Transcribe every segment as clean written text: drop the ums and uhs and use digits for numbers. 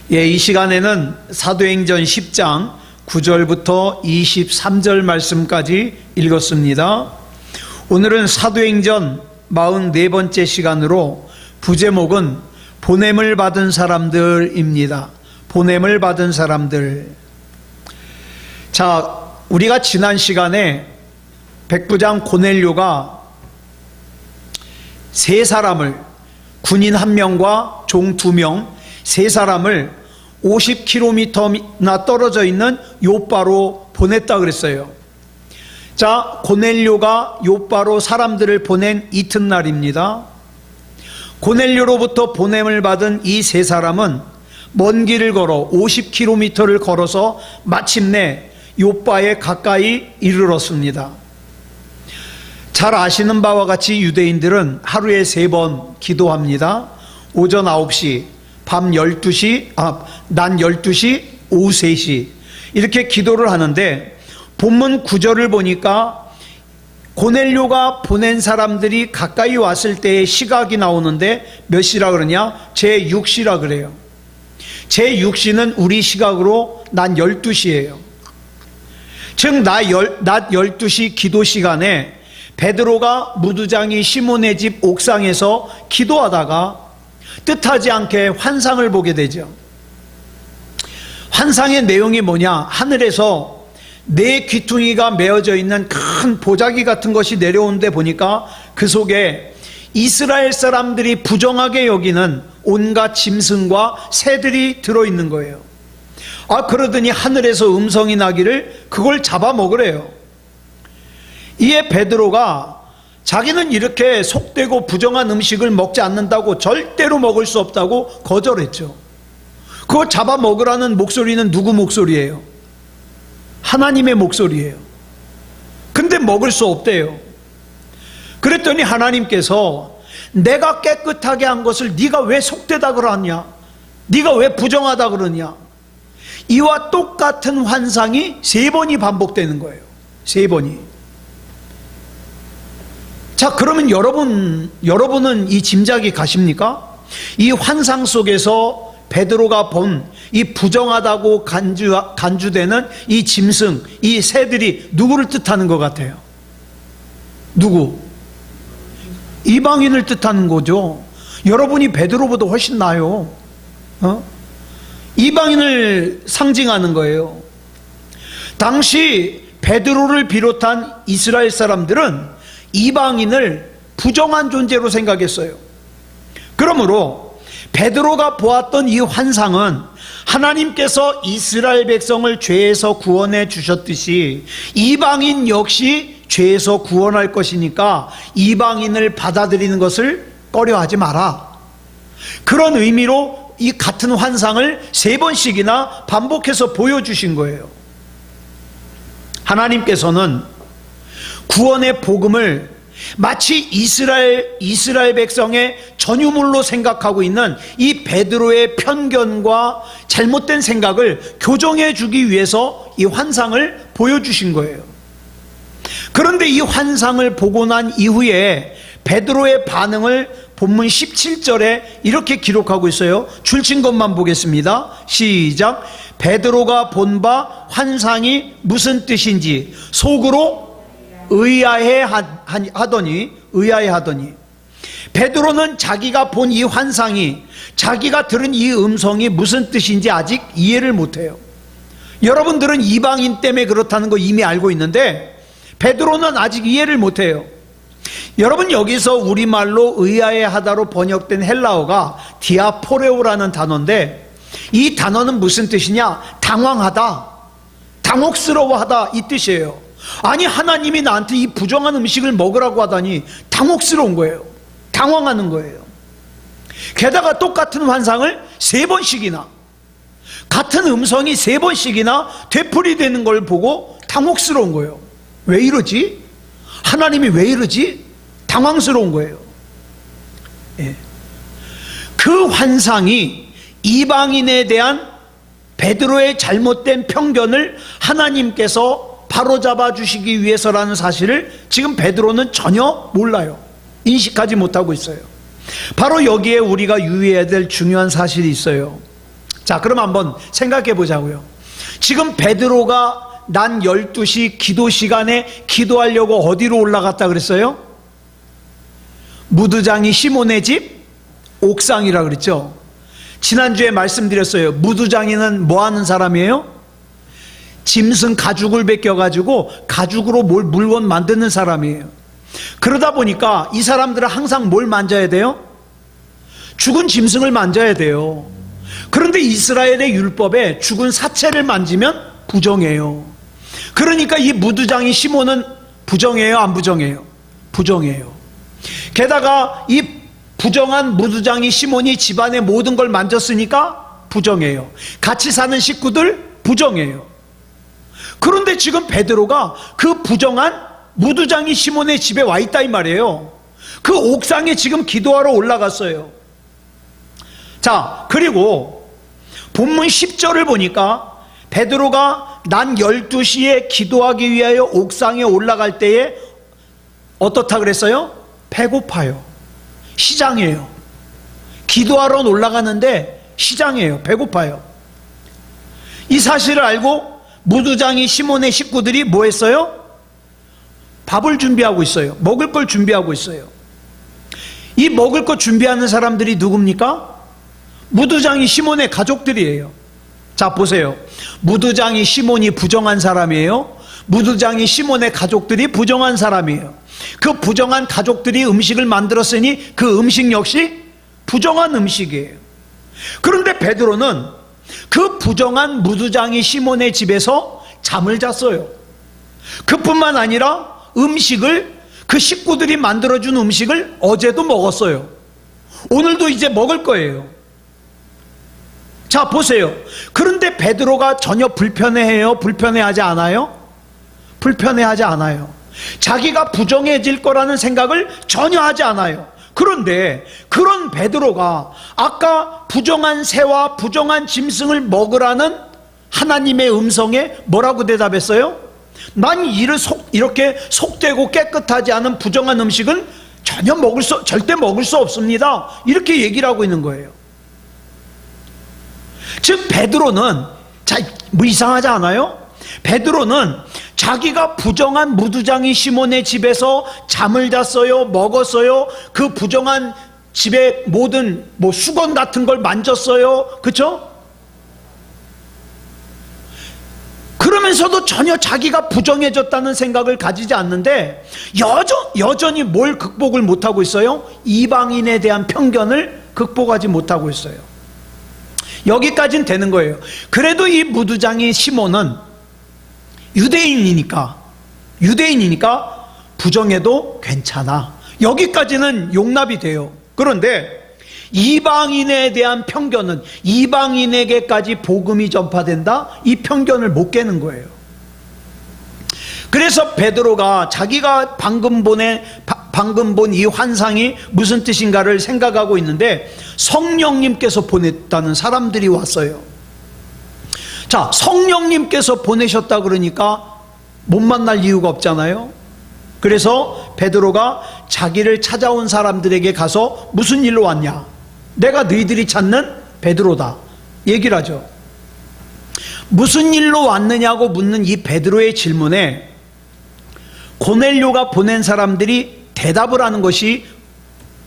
이 시간에는 사도행전 10장 9절부터 23절 말씀까지 읽었습니다. 오늘은 사도행전 44번째 시간으로 부제목은 보냄을 받은 사람들입니다. 보냄을 받은 사람들. 자, 우리가 지난 시간에 백부장 고넬료가 세 사람을, 군인 1명과 종 2명, 세 사람을 50km나 떨어져 있는 요빠로 보냈다 그랬어요. 자, 고넬료가 요빠로 사람들을 보낸 이튿날입니다. 고넬료로부터 보냄을 받은 이 세 사람은 먼 길을 걸어 50km를 걸어서 마침내 요빠에 가까이 이르렀습니다. 잘 아시는 바와 같이 유대인들은 하루에 3번 기도합니다. 오전 9시, 낮 12시, 오후 3시 이렇게 기도를 하는데, 본문 9절을 보니까 고넬료가 보낸 사람들이 가까이 왔을 때의 시각이 나오는데 몇 시라 그러냐? 제6시라 그래요. 제6시는 우리 시각으로 낮 12시예요. 즉 낮 12시 기도 시간에 베드로가 무두장이 시몬의 집 옥상에서 기도하다가 뜻하지 않게 환상을 보게 되죠. 환상의 내용이 뭐냐? 하늘에서 4귀퉁이가 메어져 있는 큰 보자기 같은 것이 내려오는데 보니까 그 속에 이스라엘 사람들이 부정하게 여기는 온갖 짐승과 새들이 들어있는 거예요. 그러더니 하늘에서 음성이 나기를 그걸 잡아먹으래요. 이에 베드로가 자기는 이렇게 속되고 부정한 음식을 먹지 않는다고, 절대로 먹을 수 없다고 거절했죠. 그거 잡아먹으라는 목소리는 누구 목소리예요? 하나님의 목소리예요. 근데 먹을 수 없대요. 그랬더니 하나님께서 내가 깨끗하게 한 것을 네가 왜 속되다 그러냐? 네가 왜 부정하다 그러냐? 이와 똑같은 환상이 3번이 반복되는 거예요. 3번이. 자, 그러면 여러분은 이 짐작이 가십니까? 이 환상 속에서 베드로가 본 이 부정하다고 간주되는 이 짐승, 이 새들이 누구를 뜻하는 것 같아요? 누구? 이방인을 뜻하는 거죠. 여러분이 베드로보다 훨씬 나아요. 이방인을 상징하는 거예요. 당시 베드로를 비롯한 이스라엘 사람들은 이방인을 부정한 존재로 생각했어요. 그러므로 베드로가 보았던 이 환상은 하나님께서 이스라엘 백성을 죄에서 구원해 주셨듯이 이방인 역시 죄에서 구원할 것이니까 이방인을 받아들이는 것을 꺼려하지 마라, 그런 의미로 이 같은 환상을 3번씩이나 반복해서 보여주신 거예요. 하나님께서는 구원의 복음을 마치 이스라엘 백성의 전유물로 생각하고 있는 이 베드로의 편견과 잘못된 생각을 교정해 주기 위해서 이 환상을 보여주신 거예요. 그런데 이 환상을 보고 난 이후에 베드로의 반응을 본문 17절에 이렇게 기록하고 있어요. 줄친 것만 보겠습니다. 시작. 베드로가 본 바 환상이 무슨 뜻인지 속으로 의아해하더니 베드로는 자기가 본 이 환상이, 자기가 들은 이 음성이 무슨 뜻인지 아직 이해를 못해요. 여러분들은 이방인 때문에 그렇다는 거 이미 알고 있는데 베드로는 아직 이해를 못해요. 여러분, 여기서 우리말로 의아해하다로 번역된 헬라어가 디아포레오라는 단어인데, 이 단어는 무슨 뜻이냐? 당황하다, 당혹스러워하다, 이 뜻이에요. 아니, 하나님이 나한테 이 부정한 음식을 먹으라고 하다니 당혹스러운 거예요. 당황하는 거예요. 게다가 똑같은 환상을 3번씩이나, 같은 음성이 3번씩이나 되풀이되는 걸 보고 당혹스러운 거예요. 왜 이러지? 하나님이 왜 이러지? 당황스러운 거예요. 그 환상이 이방인에 대한 베드로의 잘못된 편견을 하나님께서 바로잡아 주시기 위해서라는 사실을 지금 베드로는 전혀 몰라요. 인식하지 못하고 있어요. 바로 여기에 우리가 유의해야 될 중요한 사실이 있어요. 자, 그럼 한번 생각해 보자고요. 지금 베드로가 난 12시 기도 시간에 기도하려고 어디로 올라갔다 그랬어요? 무두장이 시몬의 집 옥상이라 그랬죠. 지난주에 말씀드렸어요. 무두장이는 뭐 하는 사람이에요? 짐승 가죽을 벗겨가지고 가죽으로 물건 만드는 사람이에요. 그러다 보니까 이 사람들은 항상 뭘 만져야 돼요? 죽은 짐승을 만져야 돼요. 그런데 이스라엘의 율법에 죽은 사체를 만지면 부정해요. 그러니까 이 무두장이 시몬은 부정해요, 안 부정해요? 부정해요. 게다가 이 부정한 무두장이 시몬이 집안의 모든 걸 만졌으니까 부정해요. 같이 사는 식구들 부정해요. 그런데 지금 베드로가 그 부정한 무두장이 시몬의 집에 와 있다 이 말이에요. 그 옥상에 지금 기도하러 올라갔어요. 자, 그리고 본문 10절을 보니까 베드로가 난 12시에 기도하기 위하여 옥상에 올라갈 때에 어떻다 그랬어요? 배고파요. 시장이에요. 기도하러 올라가는데 시장이에요. 배고파요. 이 사실을 알고 무두장이 시몬의 식구들이 뭐 했어요? 밥을 준비하고 있어요. 먹을 걸 준비하고 있어요. 이 먹을 거 준비하는 사람들이 누굽니까? 무두장이 시몬의 가족들이에요. 자, 보세요. 무두장이 시몬이 부정한 사람이에요. 무두장이 시몬의 가족들이 부정한 사람이에요. 그 부정한 가족들이 음식을 만들었으니 그 음식 역시 부정한 음식이에요. 그런데 베드로는 그 부정한 무두장이 시몬의 집에서 잠을 잤어요. 그뿐만 아니라 음식을, 그 식구들이 만들어준 음식을 어제도 먹었어요. 오늘도 이제 먹을 거예요. 자, 보세요. 그런데 베드로가 전혀 불편해해요? 불편해하지 않아요? 불편해하지 않아요. 자기가 부정해질 거라는 생각을 전혀 하지 않아요. 그런데 그런 베드로가 아까 부정한 새와 부정한 짐승을 먹으라는 하나님의 음성에 뭐라고 대답했어요? 난 이렇게 속되고 깨끗하지 않은 부정한 음식은 절대 먹을 수 없습니다. 이렇게 얘기를 하고 있는 거예요. 즉 베드로는, 자, 뭐 이상하지 않아요? 베드로는 자기가 부정한 무두장이 시몬의 집에서 잠을 잤어요, 먹었어요, 그 부정한 집에 모든 수건 같은 걸 만졌어요. 그렇죠? 그러면서도 전혀 자기가 부정해졌다는 생각을 가지지 않는데 여전히 뭘 극복을 못하고 있어요? 이방인에 대한 편견을 극복하지 못하고 있어요. 여기까지는 되는 거예요. 그래도 이 무두장이 시몬은 유대인이니까 부정해도 괜찮아. 여기까지는 용납이 돼요. 그런데 이방인에 대한 편견은, 이방인에게까지 복음이 전파된다? 이 편견을 못 깨는 거예요. 그래서 베드로가 자기가 방금 본 이 환상이 무슨 뜻인가를 생각하고 있는데 성령님께서 보냈다는 사람들이 왔어요. 자, 성령님께서 보내셨다 그러니까 못 만날 이유가 없잖아요. 그래서 베드로가 자기를 찾아온 사람들에게 가서 무슨 일로 왔냐? 내가 너희들이 찾는 베드로다. 얘기를 하죠. 무슨 일로 왔느냐고 묻는 이 베드로의 질문에 고넬료가 보낸 사람들이 대답을 하는 것이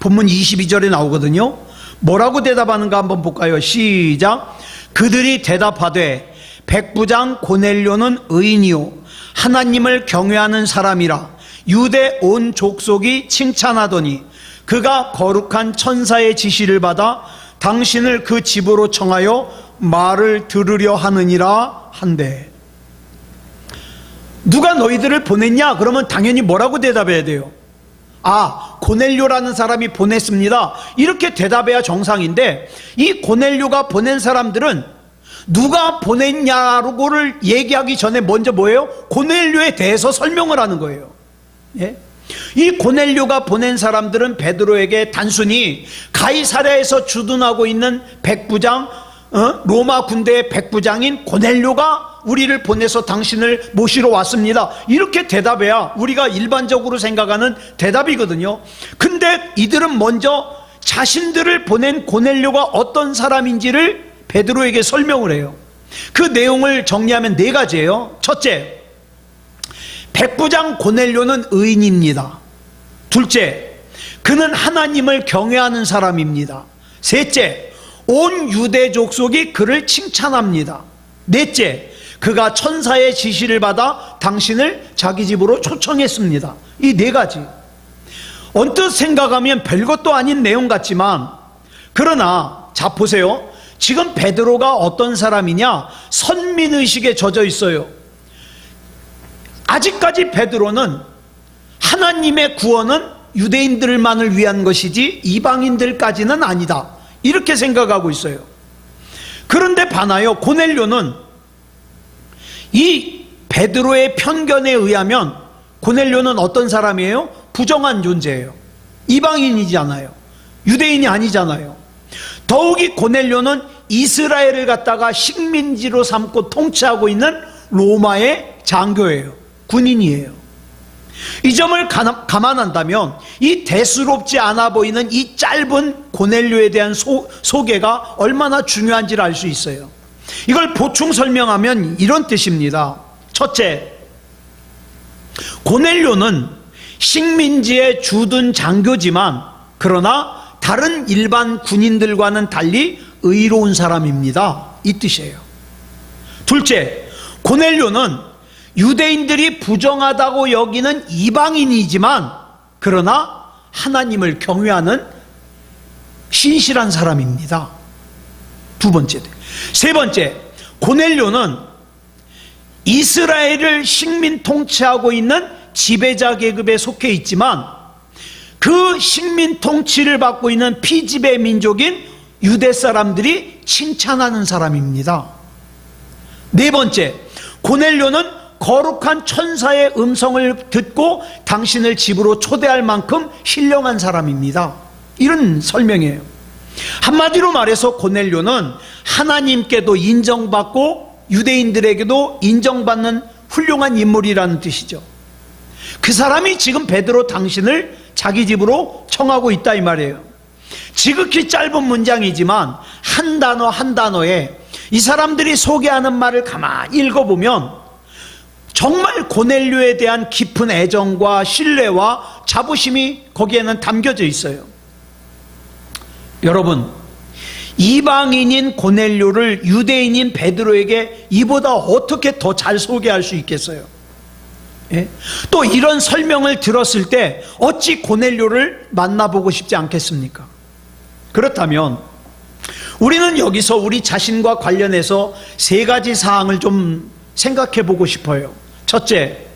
본문 22절에 나오거든요. 뭐라고 대답하는가 한번 볼까요? 시작. 그들이 대답하되 백부장 고넬료는 의인이요 하나님을 경외하는 사람이라 유대 온 족속이 칭찬하더니 그가 거룩한 천사의 지시를 받아 당신을 그 집으로 청하여 말을 들으려 하느니라 한대. 누가 너희들을 보냈냐? 그러면 당연히 뭐라고 대답해야 돼요? 아, 고넬료라는 사람이 보냈습니다. 이렇게 대답해야 정상인데 이 고넬료가 보낸 사람들은 누가 보냈냐고를 얘기하기 전에 먼저 뭐예요? 고넬료에 대해서 설명을 하는 거예요. 예? 이 고넬료가 보낸 사람들은 베드로에게 단순히 가이사랴에서 주둔하고 있는 백부장, 로마 군대의 백부장인 고넬료가 우리를 보내서 당신을 모시러 왔습니다. 이렇게 대답해야 우리가 일반적으로 생각하는 대답이거든요. 근데 이들은 먼저 자신들을 보낸 고넬료가 어떤 사람인지를 베드로에게 설명을 해요. 그 내용을 정리하면 네 가지예요. 첫째, 백부장 고넬료는 의인입니다. 둘째, 그는 하나님을 경외하는 사람입니다. 셋째, 온 유대 족속이 그를 칭찬합니다. 넷째, 그가 천사의 지시를 받아 당신을 자기 집으로 초청했습니다. 이 네 가지. 언뜻 생각하면 별것도 아닌 내용 같지만, 그러나 자 보세요. 지금 베드로가 어떤 사람이냐? 선민의식에 젖어 있어요. 아직까지 베드로는 하나님의 구원은 유대인들만을 위한 것이지 이방인들까지는 아니다, 이렇게 생각하고 있어요. 그런데 봐나요, 고넬료는 이 베드로의 편견에 의하면 고넬료는 어떤 사람이에요? 부정한 존재예요. 이방인이잖아요. 유대인이 아니잖아요. 더욱이 고넬료는 이스라엘을 갖다가 식민지로 삼고 통치하고 있는 로마의 장교예요. 군인이에요. 이 점을 감안한다면 이 대수롭지 않아 보이는 이 짧은 고넬료에 대한 소개가 얼마나 중요한지를 알 수 있어요. 이걸 보충 설명하면 이런 뜻입니다. 첫째, 고넬료는 식민지에 주둔 장교지만 그러나 다른 일반 군인들과는 달리 의로운 사람입니다, 이 뜻이에요. 둘째, 고넬료는 유대인들이 부정하다고 여기는 이방인이지만 그러나 하나님을 경외하는 신실한 사람입니다. 두 번째. 세 번째, 고넬료는 이스라엘을 식민 통치하고 있는 지배자 계급에 속해 있지만 그 식민 통치를 받고 있는 피지배 민족인 유대 사람들이 칭찬하는 사람입니다. 네 번째, 고넬료는 거룩한 천사의 음성을 듣고 당신을 집으로 초대할 만큼 신령한 사람입니다. 이런 설명이에요. 한마디로 말해서 고넬료는 하나님께도 인정받고 유대인들에게도 인정받는 훌륭한 인물이라는 뜻이죠. 그 사람이 지금 베드로 당신을 자기 집으로 청하고 있다, 이 말이에요. 지극히 짧은 문장이지만 한 단어 한 단어에 이 사람들이 소개하는 말을 가만히 읽어보면 정말 고넬료에 대한 깊은 애정과 신뢰와 자부심이 거기에는 담겨져 있어요. 여러분, 이방인인 고넬료를 유대인인 베드로에게 이보다 어떻게 더 잘 소개할 수 있겠어요? 예? 또 이런 설명을 들었을 때 어찌 고넬료를 만나보고 싶지 않겠습니까? 그렇다면 우리는 여기서 우리 자신과 관련해서 세 가지 사항을 좀 생각해 보고 싶어요. 첫째,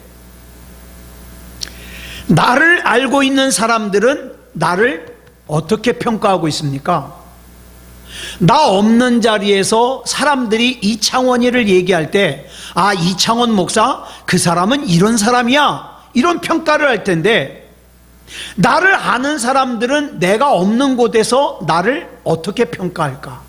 나를 알고 있는 사람들은 나를 어떻게 평가하고 있습니까? 나 없는 자리에서 사람들이 이창원이를 얘기할 때, 아, 이창원 목사, 그 사람은 이런 사람이야, 이런 평가를 할 텐데, 나를 아는 사람들은 내가 없는 곳에서 나를 어떻게 평가할까?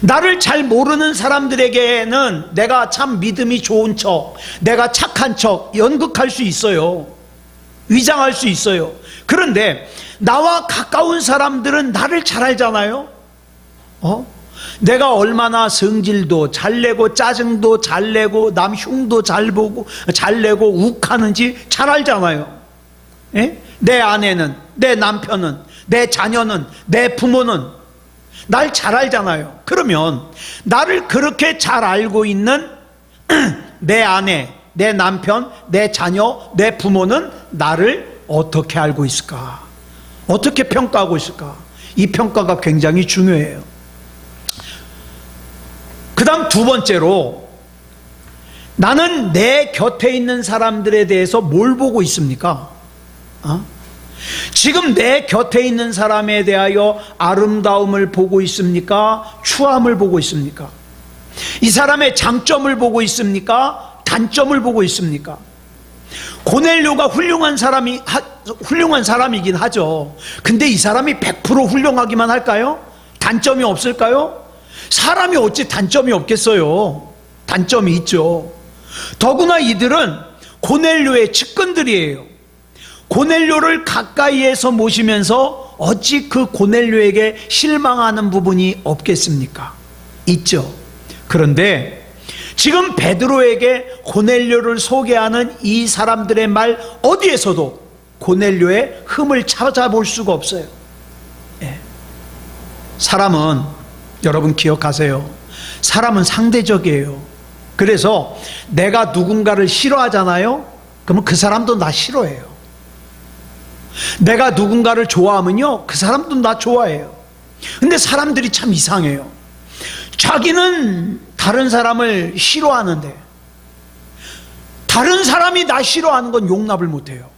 나를 잘 모르는 사람들에게는 내가 참 믿음이 좋은 척, 내가 착한 척 연극할 수 있어요. 위장할 수 있어요. 그런데 나와 가까운 사람들은 나를 잘 알잖아요. 내가 얼마나 성질도 잘 내고 짜증도 잘 내고 남 흉도 잘 보고 잘 내고 욱하는지 잘 알잖아요. 예? 내 아내는, 내 남편은, 내 자녀는, 내 부모는 날 잘 알잖아요. 그러면 나를 그렇게 잘 알고 있는 내 아내, 내 남편, 내 자녀, 내 부모는 나를 어떻게 알고 있을까? 어떻게 평가하고 있을까? 이 평가가 굉장히 중요해요. 그 다음 두 번째로, 나는 내 곁에 있는 사람들에 대해서 뭘 보고 있습니까? 지금 내 곁에 있는 사람에 대하여 아름다움을 보고 있습니까? 추함을 보고 있습니까? 이 사람의 장점을 보고 있습니까? 단점을 보고 있습니까? 고넬료가 훌륭한 사람이긴 하죠. 근데 이 사람이 100% 훌륭하기만 할까요? 단점이 없을까요? 사람이 어찌 단점이 없겠어요? 단점이 있죠. 더구나 이들은 고넬료의 측근들이에요. 고넬료를 가까이에서 모시면서 어찌 그 고넬료에게 실망하는 부분이 없겠습니까? 있죠. 그런데 지금 베드로에게 고넬료를 소개하는 이 사람들의 말 어디에서도 고넬료의 흠을 찾아볼 수가 없어요. 예. 사람은, 여러분 기억하세요, 사람은 상대적이에요. 그래서 내가 누군가를 싫어하잖아요. 그러면 그 사람도 나 싫어해요. 내가 누군가를 좋아하면요, 그 사람도 나 좋아해요. 근데 사람들이 참 이상해요. 자기는 다른 사람을 싫어하는데 다른 사람이 나 싫어하는 건 용납을 못해요.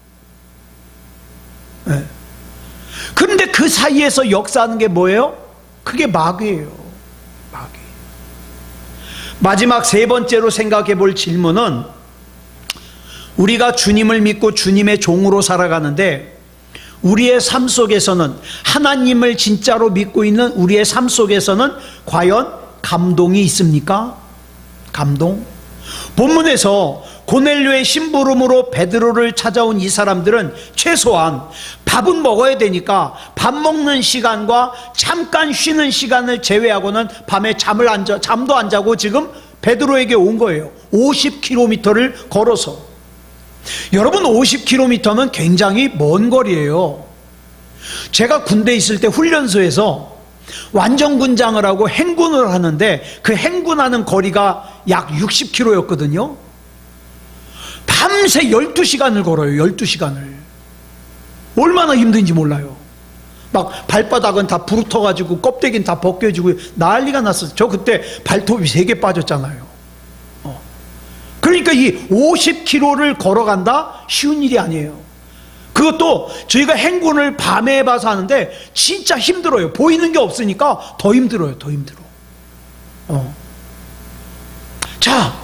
네. 그런데 그 사이에서 역사하는 게 뭐예요? 그게 마귀예요. 마귀. 마지막 세 번째로 생각해 볼 질문은, 우리가 주님을 믿고 주님의 종으로 살아가는데 우리의 삶 속에서는, 하나님을 진짜로 믿고 있는 우리의 삶 속에서는 과연 감동이 있습니까? 감동? 본문에서 고넬료의 심부름으로 베드로를 찾아온 이 사람들은 최소한 밥은 먹어야 되니까 밥 먹는 시간과 잠깐 쉬는 시간을 제외하고는 밤에 잠도 안 자고 지금 베드로에게 온 거예요. 50km를 걸어서. 여러분, 50km면 굉장히 먼 거리예요. 제가 군대에 있을 때 훈련소에서 완전군장을 하고 행군을 하는데 그 행군하는 거리가 약 60km였거든요. 밤새 12시간을 걸어요. 12시간을. 얼마나 힘든지 몰라요. 막 발바닥은 다 부르터가지고 껍데기는 다 벗겨지고 난리가 났어요. 저 그때 발톱이 3개 빠졌잖아요. 그러니까 이 50km를 걸어간다? 쉬운 일이 아니에요. 그것도 저희가 행군을 밤에 해봐서 하는데 진짜 힘들어요. 보이는 게 없으니까 더 힘들어요. 더 힘들어. 자,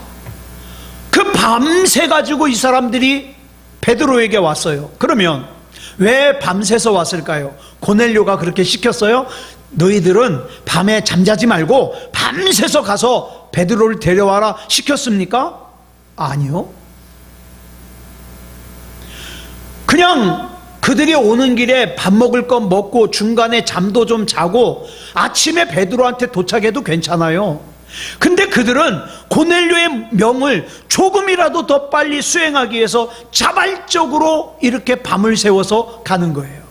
그 밤새 가지고 이 사람들이 베드로에게 왔어요. 그러면 왜 밤새서 왔을까요? 고넬료가 그렇게 시켰어요? 너희들은 밤에 잠자지 말고 밤새서 가서 베드로를 데려와라 시켰습니까? 아니요. 그냥 그들이 오는 길에 밥 먹을 건 먹고 중간에 잠도 좀 자고 아침에 베드로한테 도착해도 괜찮아요. 근데 그들은 고넬료의 명을 조금이라도 더 빨리 수행하기 위해서 자발적으로 이렇게 밤을 새워서 가는 거예요.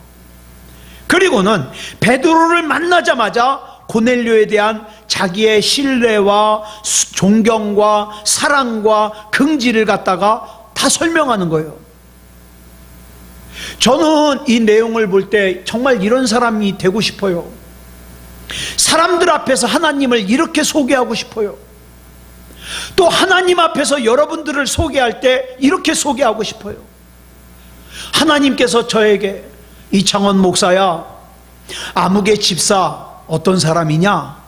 그리고는 베드로를 만나자마자 고넬료에 대한 자기의 신뢰와 존경과 사랑과 긍지를 갖다가 다 설명하는 거예요. 저는 이 내용을 볼 때 정말 이런 사람이 되고 싶어요. 사람들 앞에서 하나님을 이렇게 소개하고 싶어요. 또 하나님 앞에서 여러분들을 소개할 때 이렇게 소개하고 싶어요. 하나님께서 저에게 이창원 목사야, 아무개 집사 어떤 사람이냐?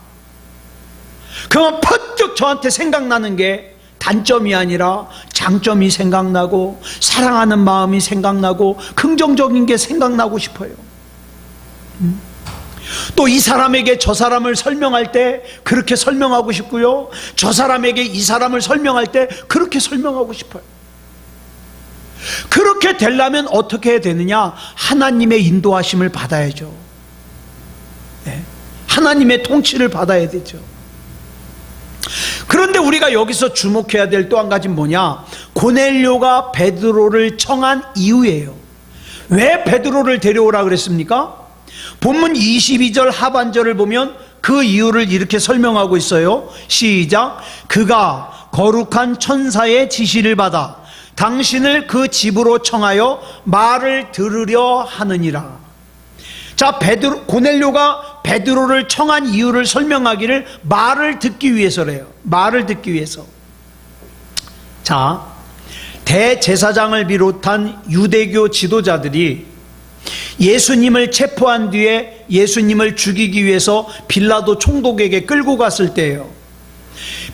그러면 퍼뜩 저한테 생각나는 게 단점이 아니라 장점이 생각나고 사랑하는 마음이 생각나고 긍정적인 게 생각나고 싶어요. 또 이 사람에게 저 사람을 설명할 때 그렇게 설명하고 싶고요, 저 사람에게 이 사람을 설명할 때 그렇게 설명하고 싶어요. 그렇게 되려면 어떻게 해야 되느냐? 하나님의 인도하심을 받아야죠. 네. 하나님의 통치를 받아야 되죠. 그런데 우리가 여기서 주목해야 될 또 한 가지는 뭐냐? 고넬료가 베드로를 청한 이유예요. 왜 베드로를 데려오라 그랬습니까? 본문 22절 하반절을 보면 그 이유를 이렇게 설명하고 있어요. 시작. 그가 거룩한 천사의 지시를 받아 당신을 그 집으로 청하여 말을 들으려 하느니라. 자, 고넬료가 베드로를 청한 이유를 설명하기를 말을 듣기 위해서래요. 말을 듣기 위해서. 자, 대제사장을 비롯한 유대교 지도자들이 예수님을 체포한 뒤에 예수님을 죽이기 위해서 빌라도 총독에게 끌고 갔을 때예요.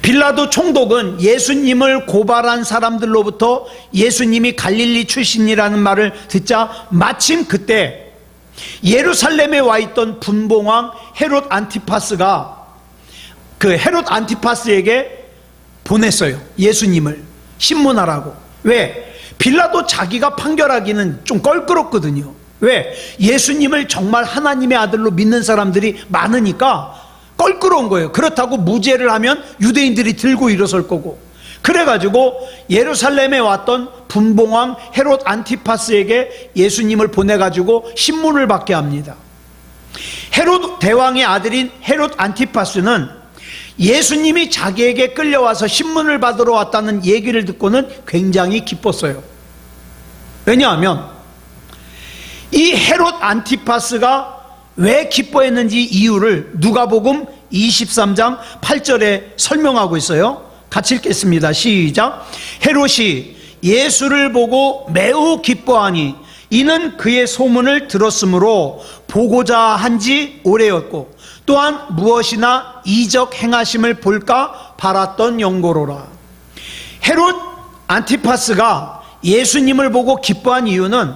빌라도 총독은 예수님을 고발한 사람들로부터 예수님이 갈릴리 출신이라는 말을 듣자 마침 그때 예루살렘에 와 있던 분봉왕 헤롯 안티파스가 그 헤롯 안티파스에게 보냈어요. 예수님을 신문하라고. 왜? 빌라도 자기가 판결하기는 좀 껄끄럽거든요. 왜? 예수님을 정말 하나님의 아들로 믿는 사람들이 많으니까 껄끄러운 거예요. 그렇다고 무죄를 하면 유대인들이 들고 일어설 거고. 그래가지고 예루살렘에 왔던 분봉왕 헤롯 안티파스에게 예수님을 보내가지고 신문을 받게 합니다. 헤롯 대왕의 아들인 헤롯 안티파스는 예수님이 자기에게 끌려와서 신문을 받으러 왔다는 얘기를 듣고는 굉장히 기뻤어요. 왜냐하면 이 헤롯 안티파스가 왜 기뻐했는지 이유를 누가복음 23장 8절에 설명하고 있어요. 같이 읽겠습니다. 시작. 헤롯이 예수를 보고 매우 기뻐하니 이는 그의 소문을 들었으므로 보고자 한지 오래였고 또한 무엇이나 이적 행하심을 볼까 바랐던 영고로라. 헤롯 안티파스가 예수님을 보고 기뻐한 이유는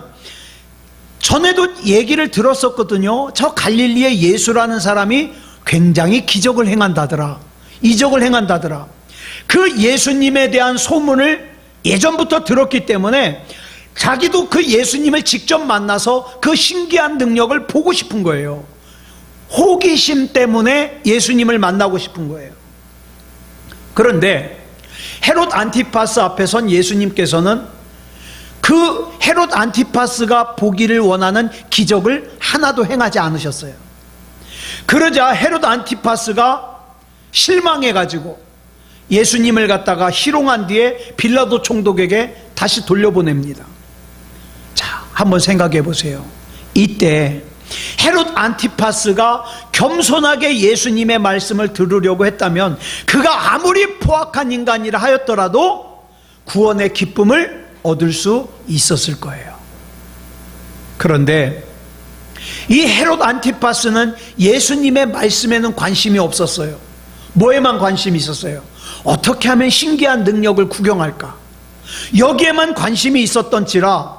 전에도 얘기를 들었었거든요. 저 갈릴리의 예수라는 사람이 굉장히 기적을 행한다더라, 이적을 행한다더라. 그 예수님에 대한 소문을 예전부터 들었기 때문에 자기도 그 예수님을 직접 만나서 그 신기한 능력을 보고 싶은 거예요. 호기심 때문에 예수님을 만나고 싶은 거예요. 그런데 헤롯 안티파스 앞에 선 예수님께서는 그 헤롯 안티파스가 보기를 원하는 기적을 하나도 행하지 않으셨어요. 그러자 헤롯 안티파스가 실망해가지고 예수님을 갖다가 희롱한 뒤에 빌라도 총독에게 다시 돌려보냅니다. 자, 한번 생각해 보세요. 이때 헤롯 안티파스가 겸손하게 예수님의 말씀을 들으려고 했다면 그가 아무리 포악한 인간이라 하였더라도 구원의 기쁨을 얻을 수 있었을 거예요. 그런데 이 헤롯 안티파스는 예수님의 말씀에는 관심이 없었어요. 뭐에만 관심이 있었어요? 어떻게 하면 신기한 능력을 구경할까? 여기에만 관심이 있었던지라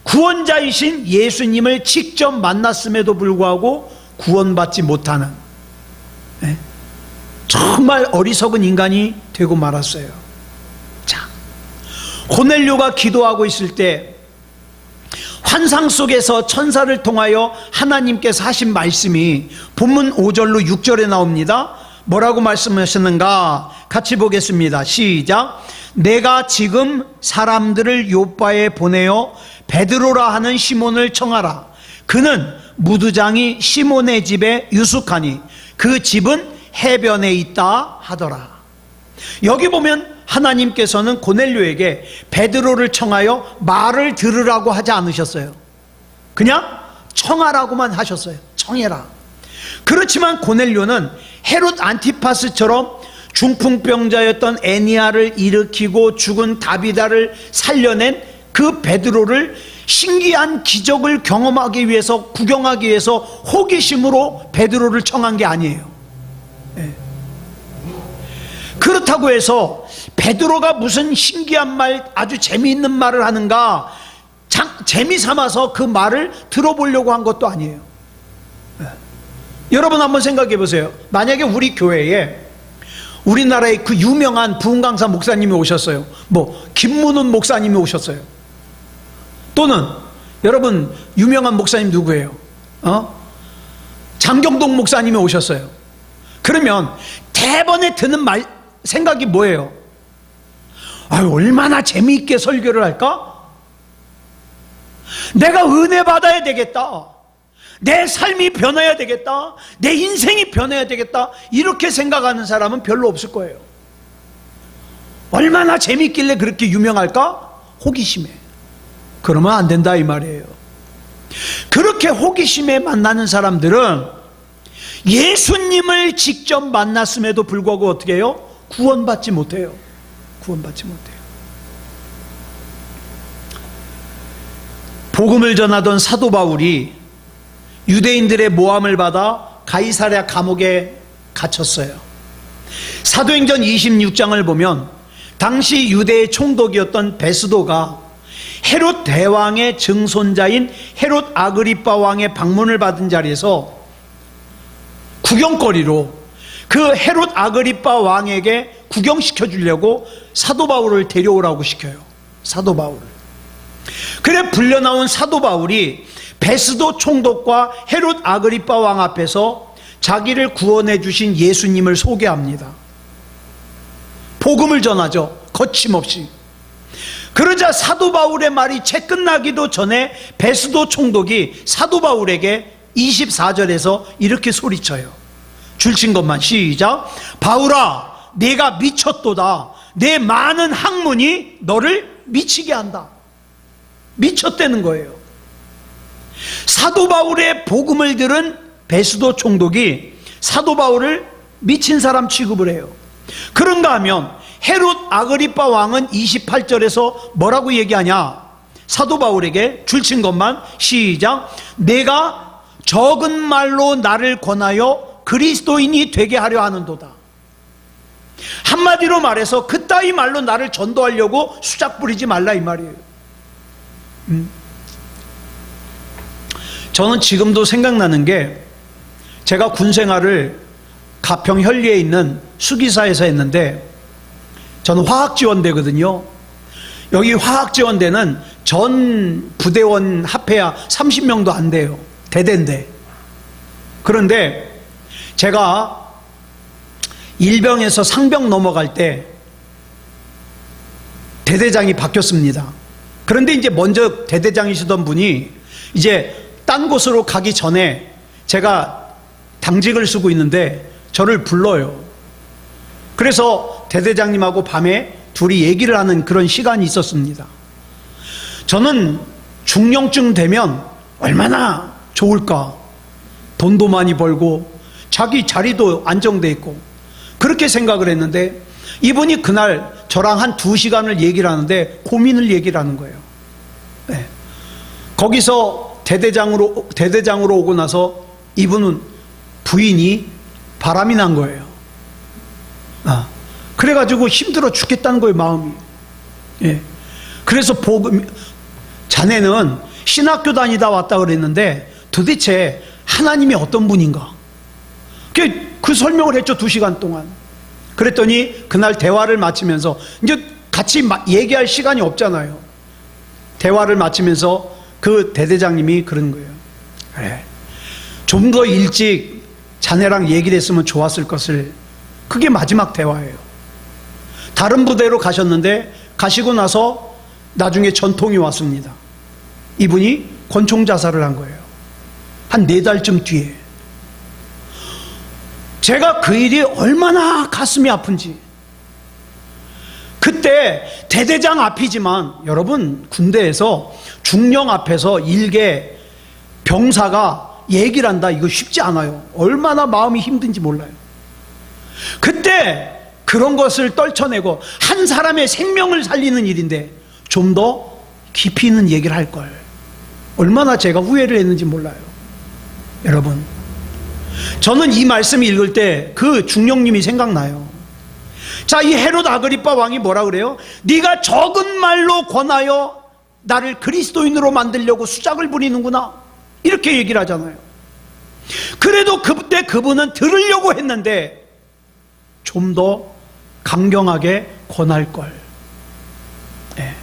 구원자이신 예수님을 직접 만났음에도 불구하고 구원받지 못하는 정말 어리석은 인간이 되고 말았어요. 자, 고넬료가 기도하고 있을 때 환상 속에서 천사를 통하여 하나님께서 하신 말씀이 본문 5절로 6절에 나옵니다. 뭐라고 말씀하셨는가? 같이 보겠습니다. 시작. 내가 지금 사람들을 요바에 보내어 베드로라 하는 시몬을 청하라. 그는 무두장이 시몬의 집에 유숙하니 그 집은 해변에 있다 하더라. 여기 보면 하나님께서는 고넬료에게 베드로를 청하여 말을 들으라고 하지 않으셨어요. 그냥 청하라고만 하셨어요. 청해라. 그렇지만 고넬료는 헤롯 안티파스처럼 중풍병자였던 애니아를 일으키고 죽은 다비다를 살려낸 그 베드로를 신기한 기적을 경험하기 위해서, 구경하기 위해서 호기심으로 베드로를 청한 게 아니에요. 그렇다고 해서 베드로가 무슨 신기한 말, 아주 재미있는 말을 하는가 재미삼아서 그 말을 들어보려고 한 것도 아니에요. 여러분 한번 생각해 보세요. 만약에 우리 교회에 우리나라의 그 유명한 부흥강사 목사님이 오셨어요. 뭐 김문훈 목사님이 오셨어요. 또는 여러분 유명한 목사님 누구예요? 장경동 목사님이 오셨어요. 그러면 대번에 드는 생각이 뭐예요? 아유, 얼마나 재미있게 설교를 할까? 내가 은혜 받아야 되겠다. 내 삶이 변해야 되겠다. 내 인생이 변해야 되겠다. 이렇게 생각하는 사람은 별로 없을 거예요. 얼마나 재미있길래 그렇게 유명할까? 호기심에. 그러면 안 된다 이 말이에요. 그렇게 호기심에 만나는 사람들은 예수님을 직접 만났음에도 불구하고 어떻게 해요? 구원받지 못해요. 구원받지 못해요. 복음을 전하던 사도 바울이 유대인들의 모함을 받아 가이사랴 감옥에 갇혔어요. 사도행전 26장을 보면 당시 유대의 총독이었던 베스도가 헤롯 대왕의 증손자인 헤롯 아그리빠 왕의 방문을 받은 자리에서 구경거리로 그 헤롯 아그리빠 왕에게 구경시켜 주려고 사도 바울을 데려오라고 시켜요. 사도 바울을. 그래 불려 나온 사도 바울이 베스도 총독과 헤롯 아그리빠 왕 앞에서 자기를 구원해 주신 예수님을 소개합니다. 복음을 전하죠. 거침없이. 그러자 사도 바울의 말이 채 끝나기도 전에 베스도 총독이 사도 바울에게 24절에서 이렇게 소리쳐요. 줄친 것만 시작. 바울아, 네가 미쳤도다. 내 많은 학문이 너를 미치게 한다. 미쳤다는 거예요. 사도 바울의 복음을 들은 베스도 총독이 사도 바울을 미친 사람 취급을 해요. 그런가 하면 헤롯 아그리빠 왕은 28절에서 뭐라고 얘기하냐? 사도 바울에게 줄친 것만 시작. 내가 적은 말로 나를 권하여 그리스도인이 되게 하려 하는도다. 한마디로 말해서 그따위 말로 나를 전도하려고 수작 부리지 말라 이 말이에요. 저는 지금도 생각나는 게 제가 군 생활을 가평 현리에 있는 수기사에서 했는데 저는 화학지원대거든요. 여기 화학지원대는 전 부대원 합해야 30명도 안 돼요. 대대인데. 그런데 제가 일병에서 상병 넘어갈 때 대대장이 바뀌었습니다. 그런데 이제 먼저 대대장이시던 분이 이제 딴 곳으로 가기 전에 제가 당직을 쓰고 있는데 저를 불러요. 그래서 대대장님하고 밤에 둘이 얘기를 하는 그런 시간이 있었습니다. 저는 중령쯤 되면 얼마나 좋을까. 돈도 많이 벌고 자기 자리도 안정돼 있고 그렇게 생각을 했는데 이분이 그날 저랑 한 2시간을 얘기를 하는데 고민을 얘기를 하는 거예요. 네. 거기서 대대장으로 오고 나서 이분은 부인이 바람이 난 거예요. 그래가지고 힘들어 죽겠다는 거예요, 마음이. 예. 그래서 자네는 신학교 다니다 왔다 그랬는데 도대체 하나님이 어떤 분인가? 그 설명을 했죠, 2시간 동안. 그랬더니 그날 대화를 마치면서 이제 같이 얘기할 시간이 없잖아요. 대화를 마치면서 그 대대장님이 그런 거예요. 그래, 좀 더 일찍 자네랑 얘기를 했으면 좋았을 것을. 그게 마지막 대화예요. 다른 부대로 가셨는데 가시고 나서 나중에 전통이 왔습니다. 이분이 권총 자살을 한 거예요. 한 4달쯤 뒤에. 제가 그 일이 얼마나 가슴이 아픈지. 그때 대대장 앞이지만 여러분, 군대에서 중령 앞에서 일개 병사가 얘기를 한다, 이거 쉽지 않아요. 얼마나 마음이 힘든지 몰라요. 그때 그런 것을 떨쳐내고 한 사람의 생명을 살리는 일인데 좀 더 깊이 있는 얘기를 할 걸. 얼마나 제가 후회를 했는지 몰라요. 여러분, 저는 이 말씀 읽을 때 그 중령님이 생각나요. 자, 이 헤롯 아그리빠 왕이 뭐라 그래요? 네가 적은 말로 권하여 나를 그리스도인으로 만들려고 수작을 부리는구나, 이렇게 얘기를 하잖아요. 그래도 그때 그분은 들으려고 했는데 좀 더 강경하게 권할 걸. 네.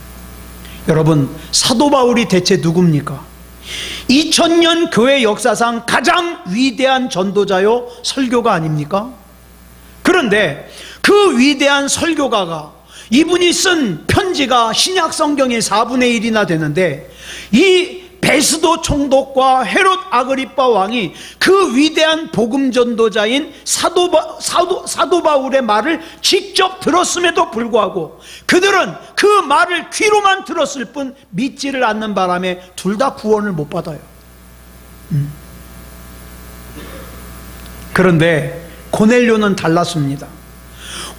여러분, 사도 바울이 대체 누굽니까? 2000년 교회 역사상 가장 위대한 전도자요 설교가 아닙니까? 그런데 그 위대한 설교가가, 이분이 쓴 편지가 신약 성경의 4분의 1이나 되는데, 이 베스도 총독과 헤롯 아그리빠 왕이 그 위대한 복음 전도자인 사도 바울의 말을 직접 들었음에도 불구하고 그들은 그 말을 귀로만 들었을 뿐 믿지를 않는 바람에 둘 다 구원을 못 받아요. 그런데 고넬료는 달랐습니다.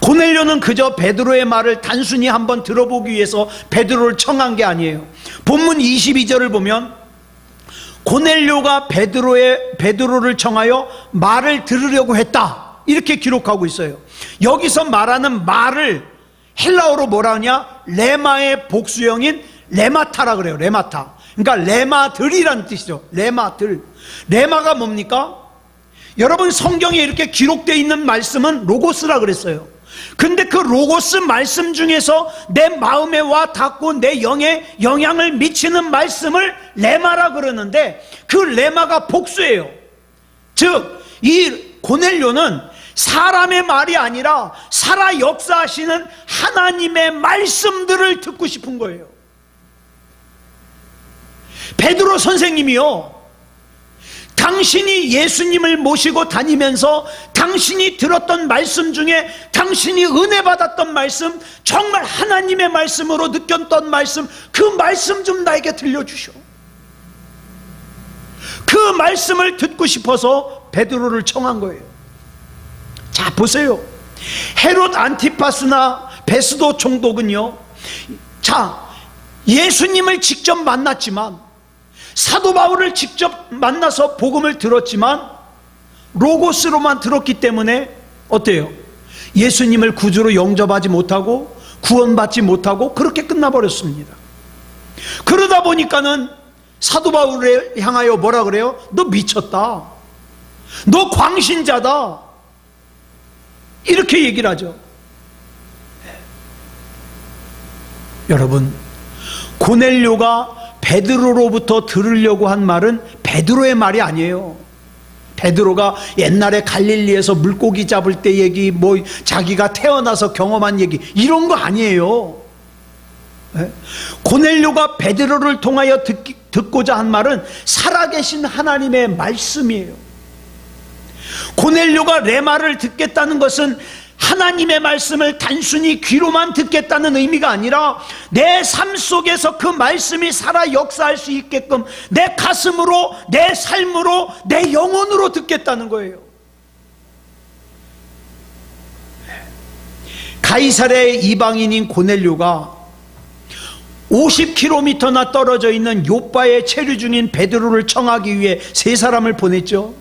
고넬료는 그저 베드로의 말을 단순히 한번 들어보기 위해서 베드로를 청한 게 아니에요. 본문 22절을 보면 고넬료가 베드로를 청하여 말을 들으려고 했다, 이렇게 기록하고 있어요. 여기서 말하는 말을 헬라어로 뭐라 하냐? 레마의 복수형인 레마타라 그래요. 레마타. 그러니까 레마들이라는 뜻이죠. 레마들. 레마가 뭡니까? 여러분, 성경에 이렇게 기록되어 있는 말씀은 로고스라 그랬어요. 근데 그 로고스 말씀 중에서 내 마음에 와 닿고 내 영에 영향을 미치는 말씀을 레마라 그러는데, 그 레마가 복수예요. 즉 이 고넬료는 사람의 말이 아니라 살아 역사하시는 하나님의 말씀들을 듣고 싶은 거예요. 베드로 선생님이요, 당신이 예수님을 모시고 다니면서 당신이 들었던 말씀 중에 당신이 은혜 받았던 말씀, 정말 하나님의 말씀으로 느꼈던 말씀, 그 말씀 좀 나에게 들려주시오. 그 말씀을 듣고 싶어서 베드로를 청한 거예요. 자, 보세요. 헤롯 안티파스나 베스도 총독은요, 자, 예수님을 직접 만났지만, 사도 바울을 직접 만나서 복음을 들었지만 로고스로만 들었기 때문에 어때요? 예수님을 구주로 영접하지 못하고 구원받지 못하고 그렇게 끝나버렸습니다. 그러다 보니까는 사도 바울을 향하여 뭐라 그래요? 너 미쳤다, 너 광신자다, 이렇게 얘기를 하죠. 여러분, 고넬료가 베드로로부터 들으려고 한 말은 베드로의 말이 아니에요. 베드로가 옛날에 갈릴리에서 물고기 잡을 때 얘기, 뭐 자기가 태어나서 경험한 얘기, 이런 거 아니에요. 고넬료가 베드로를 통하여 듣고자 한 말은 살아계신 하나님의 말씀이에요. 고넬료가 레마를 듣겠다는 것은 하나님의 말씀을 단순히 귀로만 듣겠다는 의미가 아니라 내 삶 속에서 그 말씀이 살아 역사할 수 있게끔 내 가슴으로, 내 삶으로, 내 영혼으로 듣겠다는 거예요. 가이사랴의 이방인인 고넬료가 50km나 떨어져 있는 요빠에 체류 중인 베드로를 청하기 위해 세 사람을 보냈죠.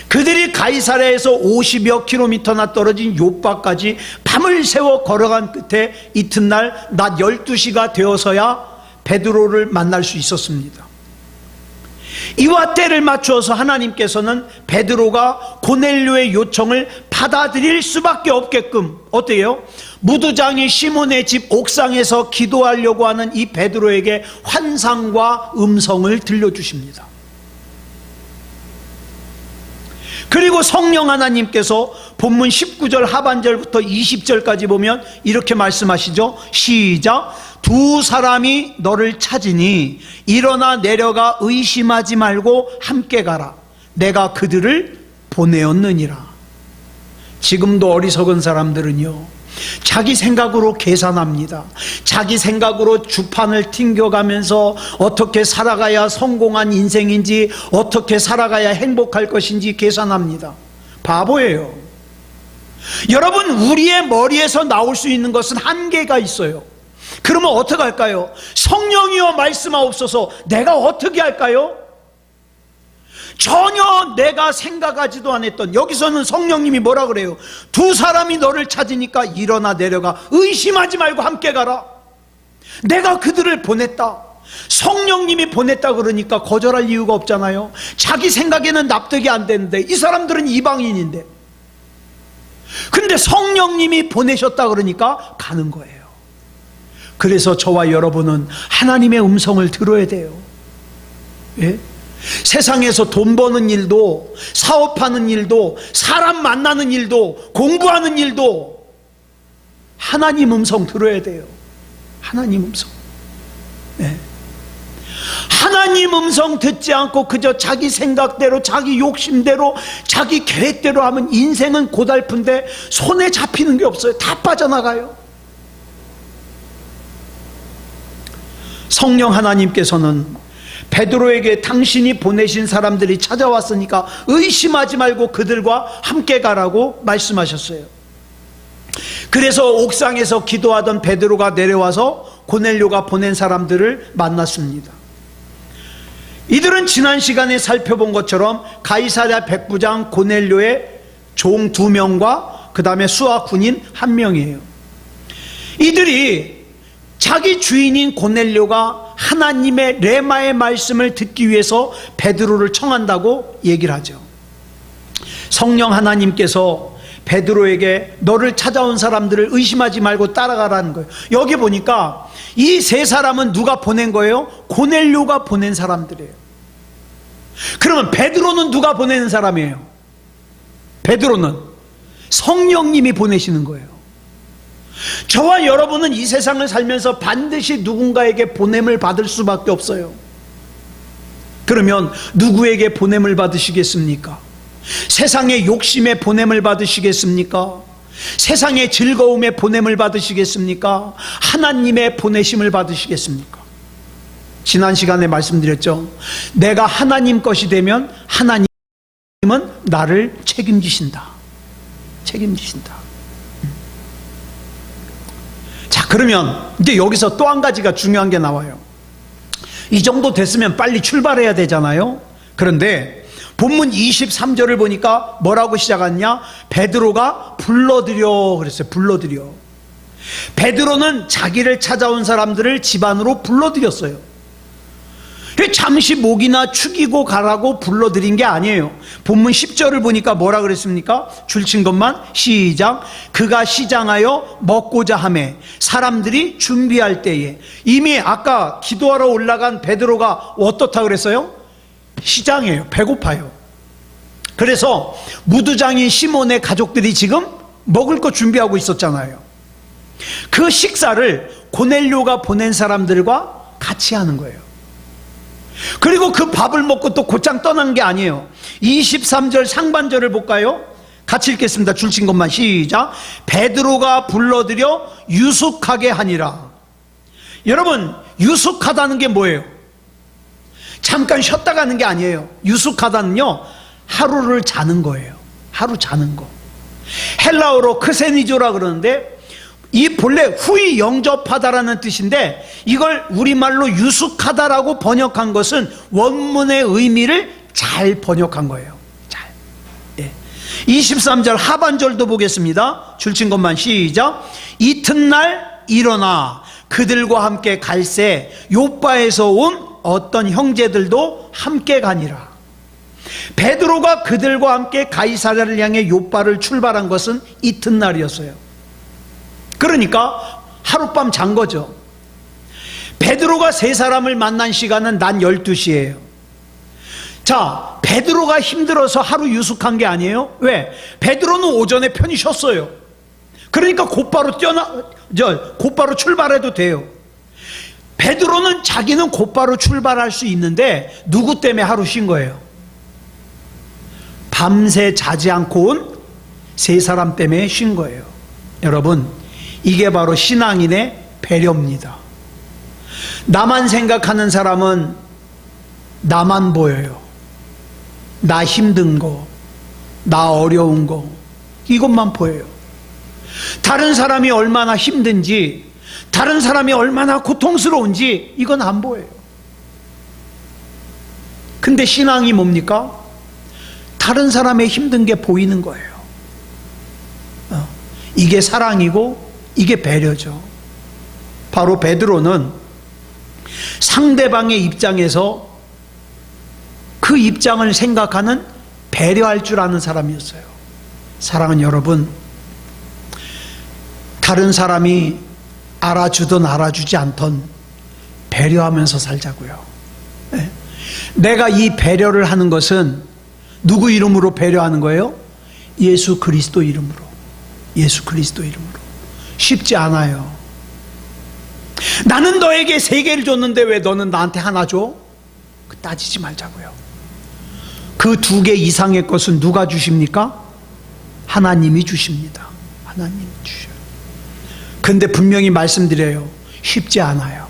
그들이 가이사랴에서 50여 킬로미터나 떨어진 요빠까지 밤을 새워 걸어간 끝에 이튿날 낮 12시가 되어서야 베드로를 만날 수 있었습니다. 이와 때를 맞추어서 하나님께서는 베드로가 고넬료의 요청을 받아들일 수밖에 없게끔 어때요? 무두장이 시몬의 집 옥상에서 기도하려고 하는 이 베드로에게 환상과 음성을 들려주십니다. 그리고 성령 하나님께서 본문 19절 하반절부터 20절까지 보면 이렇게 말씀하시죠. 시작. 두 사람이 너를 찾으니 일어나 내려가 의심하지 말고 함께 가라. 내가 그들을 보내었느니라. 지금도 어리석은 사람들은요, 자기 생각으로 계산합니다. 자기 생각으로 주판을 튕겨가면서 어떻게 살아가야 성공한 인생인지, 어떻게 살아가야 행복할 것인지 계산합니다. 바보예요. 여러분, 우리의 머리에서 나올 수 있는 것은 한계가 있어요. 그러면 어떻게 할까요? 성령이여 말씀하옵소서. 내가 어떻게 할까요? 전혀 내가 생각하지도 않았던, 여기서는 성령님이 뭐라 그래요? 두 사람이 너를 찾으니까 일어나 내려가 의심하지 말고 함께 가라. 내가 그들을 보냈다. 성령님이 보냈다 그러니까 거절할 이유가 없잖아요. 자기 생각에는 납득이 안 되는데, 이 사람들은 이방인인데, 근데 성령님이 보내셨다 그러니까 가는 거예요. 그래서 저와 여러분은 하나님의 음성을 들어야 돼요. 예? 세상에서 돈 버는 일도, 사업하는 일도, 사람 만나는 일도, 공부하는 일도 하나님 음성 들어야 돼요. 하나님 음성. 네. 하나님 음성 듣지 않고 그저 자기 생각대로, 자기 욕심대로, 자기 계획대로 하면 인생은 고달픈데 손에 잡히는 게 없어요. 다 빠져나가요. 성령 하나님께서는 베드로에게 당신이 보내신 사람들이 찾아왔으니까 의심하지 말고 그들과 함께 가라고 말씀하셨어요. 그래서 옥상에서 기도하던 베드로가 내려와서 고넬료가 보낸 사람들을 만났습니다. 이들은 지난 시간에 살펴본 것처럼 가이사랴 백부장 고넬료의 종 2명과 그 다음에 수하 군인 1명이에요. 이들이 자기 주인인 고넬료가 하나님의 레마의 말씀을 듣기 위해서 베드로를 청한다고 얘기를 하죠. 성령 하나님께서 베드로에게 너를 찾아온 사람들을 의심하지 말고 따라가라는 거예요. 여기 보니까 이 세 사람은 누가 보낸 거예요? 고넬료가 보낸 사람들이에요. 그러면 베드로는 누가 보내는 사람이에요? 베드로는 성령님이 보내시는 거예요. 저와 여러분은 이 세상을 살면서 반드시 누군가에게 보냄을 받을 수밖에 없어요. 그러면 누구에게 보냄을 받으시겠습니까? 세상의 욕심에 보냄을 받으시겠습니까? 세상의 즐거움에 보냄을 받으시겠습니까? 하나님의 보내심을 받으시겠습니까? 지난 시간에 말씀드렸죠. 내가 하나님 것이 되면 하나님은 나를 책임지신다. 책임지신다. 자, 그러면 이제 여기서 또 한 가지가 중요한 게 나와요. 이 정도 됐으면 빨리 출발해야 되잖아요. 그런데 본문 23절을 보니까 뭐라고 시작하냐? 베드로가 불러들여 그랬어요. 불러들여. 베드로는 자기를 찾아온 사람들을 집 안으로 불러들였어요. 잠시 목이나 축이고 가라고 불러들인 게 아니에요. 본문 10절을 보니까 뭐라 그랬습니까? 줄친 것만 시작. 그가 시장하여 먹고자 하매 사람들이 준비할 때에. 이미 아까 기도하러 올라간 베드로가 어떻다 그랬어요? 시장해요. 배고파요. 그래서 무두장인 시몬의 가족들이 지금 먹을 거 준비하고 있었잖아요. 그 식사를 고넬료가 보낸 사람들과 같이 하는 거예요. 그리고 그 밥을 먹고 또 곧장 떠난 게 아니에요. 23절 상반절을 볼까요? 같이 읽겠습니다. 줄친 것만 시작. 베드로가 불러들여 유숙하게 하니라. 여러분, 유숙하다는 게 뭐예요? 잠깐 쉬었다 가는 게 아니에요. 유숙하다는요, 하루를 자는 거예요. 하루 자는 거. 헬라어로 크세니조라 그러는데 이 본래 후이 영접하다라는 뜻인데 이걸 우리말로 유숙하다라고 번역한 것은 원문의 의미를 잘 번역한 거예요. 잘. 예. 23절 하반절도 보겠습니다. 줄친 것만 시작. 이튿날 일어나 그들과 함께 갈새 요빠에서 온 어떤 형제들도 함께 가니라. 베드로가 그들과 함께 가이사랴를 향해 요빠를 출발한 것은 이튿날이었어요. 그러니까 하룻밤 잔 거죠. 베드로가 세 사람을 만난 시간은 낮 12시예요. 자, 베드로가 힘들어서 하루 유숙한 게 아니에요. 왜? 베드로는 오전에 편히 쉬었어요. 그러니까 곧바로 곧바로 출발해도 돼요. 베드로는 자기는 곧바로 출발할 수 있는데 누구 때문에 하루 쉰 거예요? 밤새 자지 않고 온 세 사람 때문에 쉰 거예요. 여러분, 이게 바로 신앙인의 배려입니다. 나만 생각하는 사람은 나만 보여요. 나 힘든 거, 나 어려운 거, 이것만 보여요. 다른 사람이 얼마나 힘든지, 다른 사람이 얼마나 고통스러운지 이건 안 보여요. 근데 신앙이 뭡니까? 다른 사람의 힘든 게 보이는 거예요. 이게 사랑이고 이게 배려죠. 바로 베드로는 상대방의 입장에서 그 입장을 생각하는 배려할 줄 아는 사람이었어요. 사랑하는 여러분, 다른 사람이 알아주든 알아주지 않던 배려하면서 살자고요. 내가 이 배려를 하는 것은 누구 이름으로 배려하는 거예요? 예수 그리스도 이름으로. 예수 그리스도 이름으로. 쉽지 않아요. 나는 너에게 3개를 줬는데 왜 너는 나한테 하나 줘? 따지지 말자고요. 그 2개 이상의 것은 누가 주십니까? 하나님이 주십니다. 하나님이 주셔요. 근데 분명히 말씀드려요. 쉽지 않아요.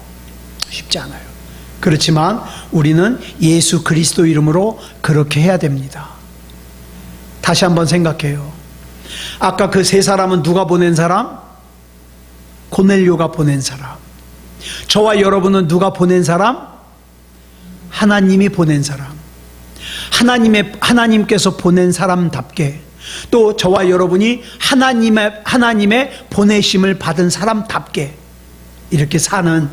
쉽지 않아요. 그렇지만 우리는 예수 그리스도 이름으로 그렇게 해야 됩니다. 다시 한번 생각해요. 아까 그 3사람은 누가 보낸 사람? 고넬료가 보낸 사람. 저와 여러분은 누가 보낸 사람? 하나님이 보낸 사람. 하나님께서 보낸 사람답게, 또 저와 여러분이 하나님의 보내심을 받은 사람답게 이렇게 사는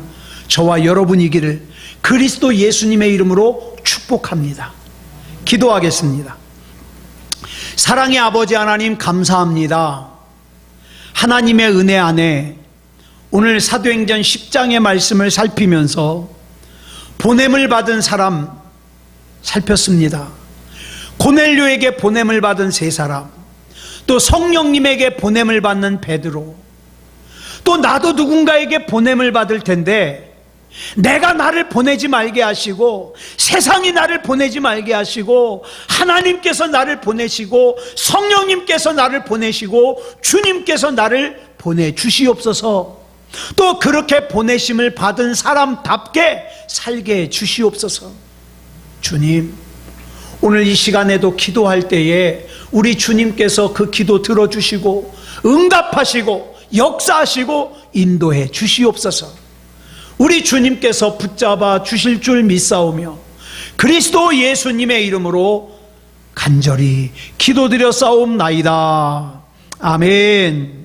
저와 여러분이기를 그리스도 예수님의 이름으로 축복합니다. 기도하겠습니다. 사랑의 아버지 하나님 감사합니다. 하나님의 은혜 안에 오늘 사도행전 10장의 말씀을 살피면서 보냄을 받은 사람 살폈습니다. 고넬료에게 보냄을 받은 세 사람, 또 성령님에게 보냄을 받는 베드로, 또 나도 누군가에게 보냄을 받을 텐데 내가 나를 보내지 말게 하시고 세상이 나를 보내지 말게 하시고 하나님께서 나를 보내시고 성령님께서 나를 보내시고 주님께서 나를 보내주시옵소서. 또 그렇게 보내심을 받은 사람답게 살게 해 주시옵소서. 주님, 오늘 이 시간에도 기도할 때에 우리 주님께서 그 기도 들어주시고 응답하시고 역사하시고 인도해 주시옵소서. 우리 주님께서 붙잡아 주실 줄 믿사오며 그리스도 예수님의 이름으로 간절히 기도드려 싸움나이다. 아멘.